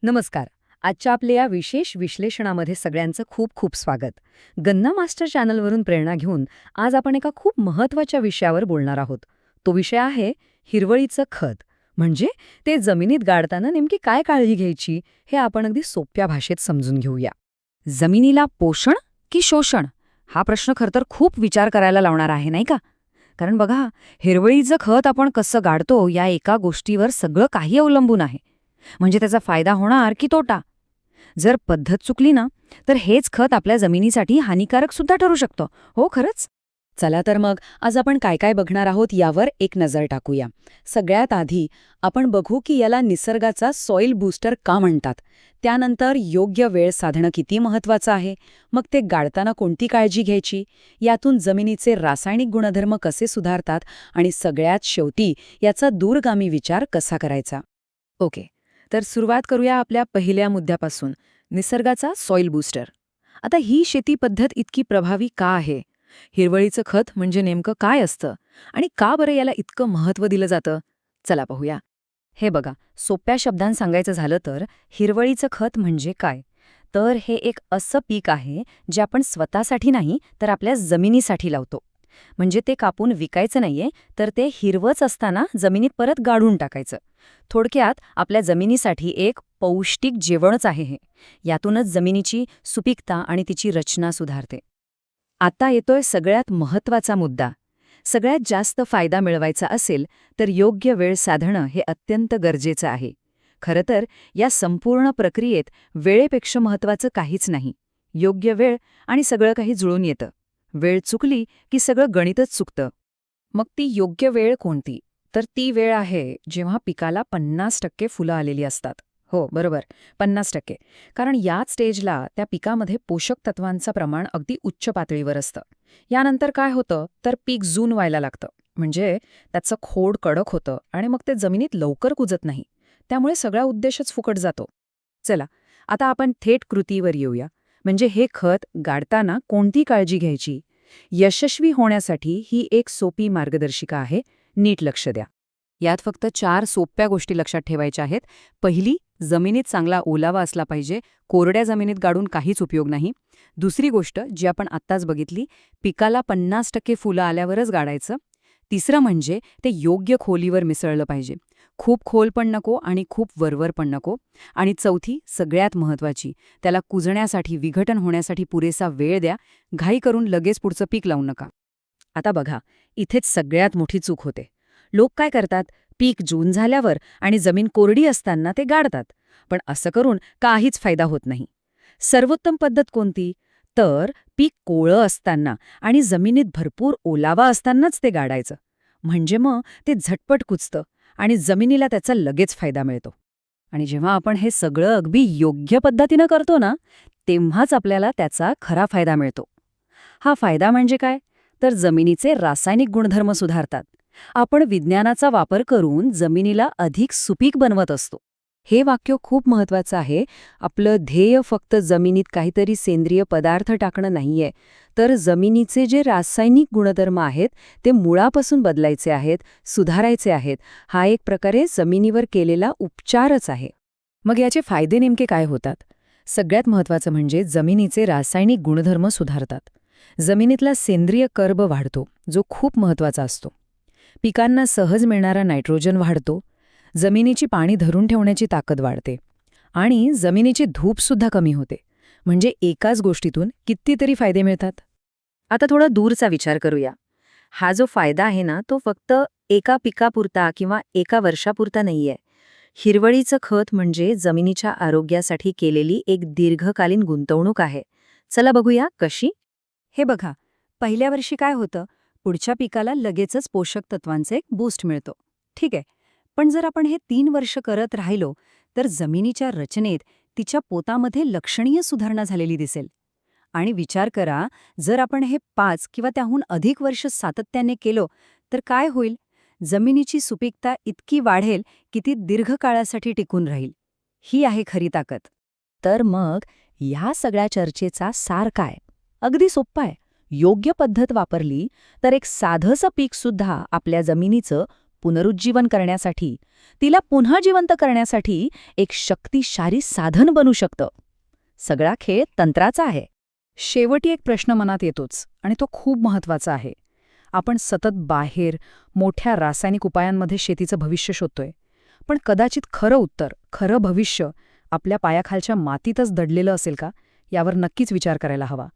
नमस्कार. आजच्या आपल्या या विशेष विश्लेषणामध्ये सगळ्यांचं खूप खूप स्वागत. गन्ना मास्टर चॅनलवरून प्रेरणा घेऊन आज आपण एका खूप महत्त्वाच्या विषयावर बोलणार आहोत. तो विषय आहे हिरवळीचं खत. म्हणजे ते जमिनीत गाडताना नेमकी काय काळजी घ्यायची हे आपण अगदी सोप्या भाषेत समजून घेऊया. जमिनीला पोषण की शोषण हा प्रश्न खरं तर खूप विचार करायला लावणार आहे, नाही का? कारण बघा, हिरवळीचं खत आपण कसं गाडतो या एका गोष्टीवर सगळं काही अवलंबून आहे. म्हणजे त्याचा फायदा होणार की तोटा. जर पद्धत चुकली ना, तर हेच खत आपल्या जमिनीसाठी हानिकारक सुद्धा ठरू शकतं. हो, खरंच. चला तर मग आज आपण काय काय बघणार आहोत यावर एक नजर टाकूया. सगळ्यात आधी आपण बघू की याला निसर्गाचा सॉइल बूस्टर का म्हणतात. त्यानंतर योग्य वेळ साधणं किती महत्वाचं आहे, मग ते गाडताना कोणती काळजी घ्यायची, यातून जमिनीचे रासायनिक गुणधर्म कसे सुधारतात आणि सगळ्यात शेवटी याचा दूरगामी विचार कसा करायचा. ओके, तर सुरुवात करूया आपल्या पहिल्या मुद्द्यापासून, निसर्गाचा सॉइल बूस्टर. आता ही शेती पद्धत इतकी प्रभावी का आहे? हिरवळीचं खत म्हणजे नेमकं काय असतं आणि का बरं याला इतकं महत्त्व दिलं जातं? चला पाहूया. हे बघा, सोप्या शब्दांत सांगायचं झालं तर हिरवळीचं खत म्हणजे काय? तर हे एक असं पीक आहे जे आपण स्वतःसाठी नाही तर आपल्या जमिनीसाठी लावतो. म्हणजे ते कापून विकायचं नाहीये, तर ते हिरवंच असताना जमिनीत परत गाडून टाकायचं. थोडक्यात आपल्या जमिनीसाठी एक पौष्टिक जेवणच आहे हे. यातूनच जमिनीची सुपीकता आणि तिची रचना सुधारते. आता येतोय सगळ्यात महत्त्वाचा मुद्दा. सगळ्यात जास्त फायदा मिळवायचा असेल तर योग्य वेळ साधणं हे अत्यंत गरजेचं आहे. खरं तर या संपूर्ण प्रक्रियेत वेळेपेक्षा महत्त्वाचं काहीच नाही. योग्य वेळ आणि सगळं काही जुळून येतं. वेळ चुकली की सगळं गणितच चुकतं. मग ती योग्य वेळ कोणती? तर ती वेळ आहे जेव्हा पिकाला 50% फुलं आलेली असतात. हो, बरोबर, 50%. कारण याच स्टेजला त्या पिकामध्ये पोषक तत्वांचं प्रमाण अगदी उच्च पातळीवर असतं. यानंतर काय होतं तर पीक जून व्हायला लागतं. म्हणजे त्याचं खोड कडक होतं आणि मग ते जमिनीत लवकर कुजत नाही. त्यामुळे सगळा उद्देशच फुकट जातो. चला, आता आपण थेट कृतीवर येऊया. म्हणजे हे खत गाडताना कोणती काळजी घ्यायची? यशस्वी होण्यासाठी ही एक सोपी मार्गदर्शिका आहे. नीट लक्ष द्या. यात फक्त 4 सोप्या गोष्टी लक्षात ठेवायच्या आहेत. पहिली, जमिनीत चांगला ओलावा असला पाहिजे. कोरड्या जमिनीत गाडून काहीच उपयोग नाही. दुसरी गोष्ट, जी आपण आत्ताच बघितली, पिकाला 50% फुलं आल्यावरच गाडायचं. तिसरं म्हणजे ते योग्य खोलीवर मिसळलं पाहिजे. खूप खोल पण नको आणि खूप वरवर पण नको. आणि चौथी, सगळ्यात महत्त्वाची, त्याला कुजण्यासाठी, विघटन होण्यासाठी पुरेसा वेळ द्या. घाई करून लगेच पुढचं पीक लावू नका. आता बघा, इथेच सगळ्यात मोठी चूक होते. लोक काय करतात, पीक जून झाल्यावर आणि जमीन कोरडी असताना ते गाडतात. पण असं करून काहीच फायदा होत नाही. सर्वोत्तम पद्धत कोणती? तर पीक कोवळं असताना आणि जमिनीत भरपूर ओलावा असतानाच ते गाडायचं. म्हणजे मग ते झटपट कुजतं आणि जमिनीला त्याचा लगेच फायदा मिळतो. आणि जेव्हा आपण हे सगळं अगदी योग्य पद्धतीनं करतो ना, तेव्हाच आपल्याला त्याचा खरा फायदा मिळतो. हा फायदा म्हणजे काय? तर जमिनीचे रासायनिक गुणधर्म सुधारतात. आपण विज्ञानाचा वापर करून जमिनीला अधिक सुपीक बनवत असतो. हे वाक्य खूप महत्वाचं आहे. आपलं ध्येय फक्त जमिनीत काहीतरी सेंद्रिय पदार्थ टाकणं नाहीये, तर जमिनीचे जे रासायनिक गुणधर्म आहेत ते मुळापासून बदलायचे आहेत, सुधारायचे आहेत. हा एक प्रकारे जमिनीवर केलेला उपचारच आहे. मग याचे फायदे नेमके काय होतात? सगळ्यात महत्त्वाचं म्हणजे जमिनीचे रासायनिक गुणधर्म सुधारतात. जमिनीतला सेंद्रिय कर्ब वाढतो, जो खूप महत्त्वाचा असतो. पिकांना सहज मिळणारा नायट्रोजन वाढतो. जमिनीची पाणी धरून ठेवण्याची ताकद वाढते. आणि जमिनीची धूपसुद्धा कमी होते. म्हणजे एकाच गोष्टीतून कितीतरी फायदे मिळतात. आता थोडा दूरचा विचार करूया. हा जो फायदा आहे ना, तो फक्त एका पिकापुरता किंवा एका वर्षापुरता नाहीये. हिरवळीचं खत म्हणजे जमिनीच्या आरोग्यासाठी केलेली एक दीर्घकालीन गुंतवणूक आहे. चला बघूया कशी. हे बघा, पहिल्या वर्षी काय होतं, पुढच्या पिकाला लगेचच पोषक तत्वांचे एक बूस्ट मिळतो. ठीक आहे, पण जर आपण हे 3 वर्ष करत राहिलो तर जमिनीच्या रचनेत, तिच्या पोतामध्ये लक्षणीय सुधारणा झालेली दिसेल. आणि विचार करा, जर आपण हे 5 किंवा त्याहून अधिक वर्ष सातत्याने केलं तर काय होईल? जमिनीची सुपीकता इतकी वाढेल की ती दीर्घकाळासाठी टिकून राहील. ही आहे खरी ताकद. तर मग ह्या सगळ्या चर्चेचा सार काय? अगदी सोप्पा आहे. योग्य पद्धत वापरली तर एक साधंसं पीकसुद्धा आपल्या जमिनीचं पुनरुज्जीवन करण्यासाठी, तिला पुन्हा जिवंत करण्यासाठी एक शक्तिशाली साधन बनू शकतं. सगळा खेळ तंत्राचा आहे. शेवटी एक प्रश्न मनात येतोच आणि तो खूप महत्वाचा आहे. आपण सतत बाहेर मोठ्या रासायनिक उपायांमध्ये शेतीचं भविष्य शोधतोय, पण कदाचित खरं उत्तर, खरं भविष्य आपल्या पायाखालच्या मातीतच दडलेलं असेल का, यावर नक्कीच विचार करायला हवा.